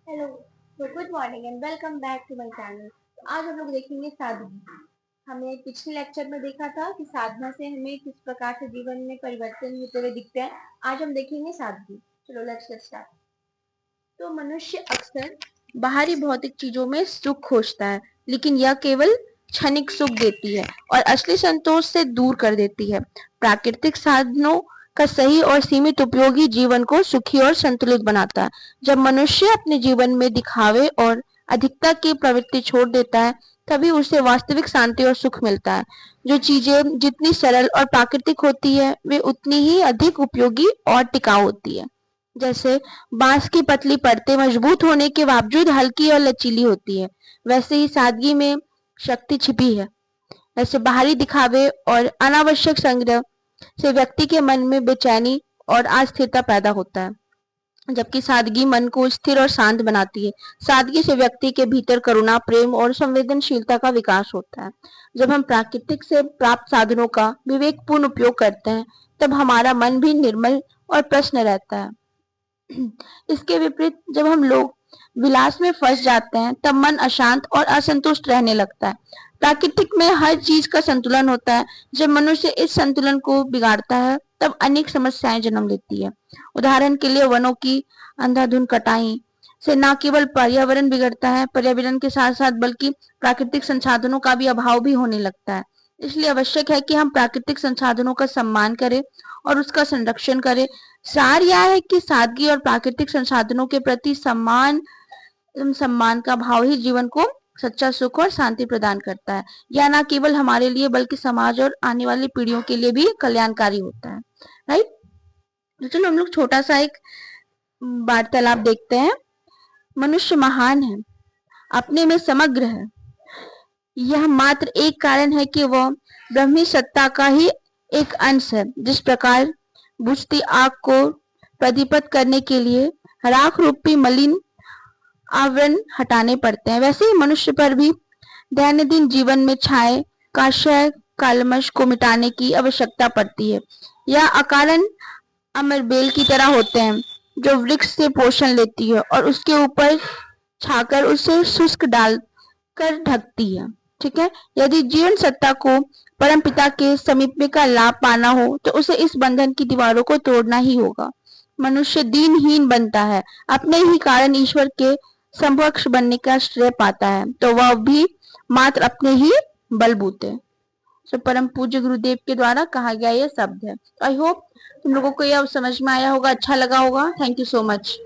Hello, तो good morning and welcome back to my channel. तो आज हम लोग देखेंगे सादगी। हमने पिछले लेक्चर में देखा था कि साधना से हमें किस प्रकार से जीवन में परिवर्तन होते हुए दिखते हैं। आज हम देखेंगे सादगी। चलो लेट्स गेट स्टार्ट। तो मनुष्य अक्सर बाहरी भौतिक चीजों में सुख खोजता है, लेकिन यह केवल क्षणिक सुख देती है और असली संतोष से दूर कर देती है। प्राकृतिक साधनों का सही और सीमित उपयोग ही जीवन को सुखी और संतुलित बनाता है। जब मनुष्य अपने जीवन में दिखावे और अधिकता की प्रवृत्ति छोड़ देता है, तभी उसे वास्तविक शांति और सुख मिलता है। जो चीजें जितनी सरल और प्राकृतिक होती है, वे उतनी ही अधिक उपयोगी और टिकाऊ होती है। जैसे बांस की पतली परतें मजबूत होने के बावजूद हल्की और लचीली होती है, वैसे ही सादगी में शक्ति छिपी है। ऐसे बाहरी दिखावे और अनावश्यक संग्रह से व्यक्ति के मन में बेचैनी और अस्थिरता पैदा होता है, जबकि सादगी मन को स्थिर और शांत बनाती है। सादगी से व्यक्ति के भीतर करुणा, प्रेम और संवेदनशीलता का विकास होता है। जब हम प्राकृतिक से प्राप्त साधनों का विवेकपूर्ण उपयोग करते हैं, तब हमारा मन भी निर्मल और प्रसन्न रहता है। इसके विपरीत जब हम लोग विलास में फंस जाते हैं, तब मन अशांत और असंतुष्ट रहने लगता है। प्राकृतिक में हर चीज का संतुलन होता है। जब मनुष्य इस संतुलन को बिगाड़ता है, तब अनेक समस्याएं जन्म लेती है। उदाहरण के लिए वनों की अंधाधुंध कटाई से न केवल पर्यावरण बिगड़ता है, पर्यावरण के साथ साथ बल्कि प्राकृतिक संसाधनों का भी अभाव भी होने लगता है। इसलिए आवश्यक है कि हम प्राकृतिक संसाधनों का सम्मान करें और उसका संरक्षण करें। सार यह है कि सादगी और प्राकृतिक संसाधनों के प्रति सम्मान सम्मान का भाव ही जीवन को सच्चा सुख और शांति प्रदान करता है। यह न केवल हमारे लिए बल्कि समाज और आने वाली पीढ़ियों के लिए भी कल्याणकारी होता है। राइट। तो चलो हम लोग छोटा सा एक वार्तालाप देखते हैं। मनुष्य महान है, अपने में समग्र है। यह मात्र एक कारण है कि वह ब्रह्मी सत्ता का ही एक अंश है। जिस प्रकार बुझती आग को प्रदीप्त करने के लिए राख रूपी मलिन आवरण हटाने पड़ते हैं, वैसे ही मनुष्य पर भी दैनंदिन जीवन में छाए काशय कालमश को मिटाने की आवश्यकता पड़ती है। यह अकारण अमर बेल की तरह होते हैं, जो वृक्ष से पोषण लेती है और उसके ऊपर छाकर उसे शुष्क डाल कर ढकती है। ठीक है। यदि जीवन सत्ता को परम पिता के समीप का लाभ पाना हो, तो उसे इस बंधन की दीवारों को तोड़ना ही होगा। मनुष्य दीनहीन बनता है, अपने ही कारण ईश्वर के समकक्ष बनने का श्रेय पाता है, तो वह भी मात्र अपने ही बलबूते। सो परम पूज्य गुरुदेव के द्वारा कहा गया यह शब्द है। आई होप तुम लोगों को यह समझ में आया होगा, अच्छा लगा होगा। Thank you so much.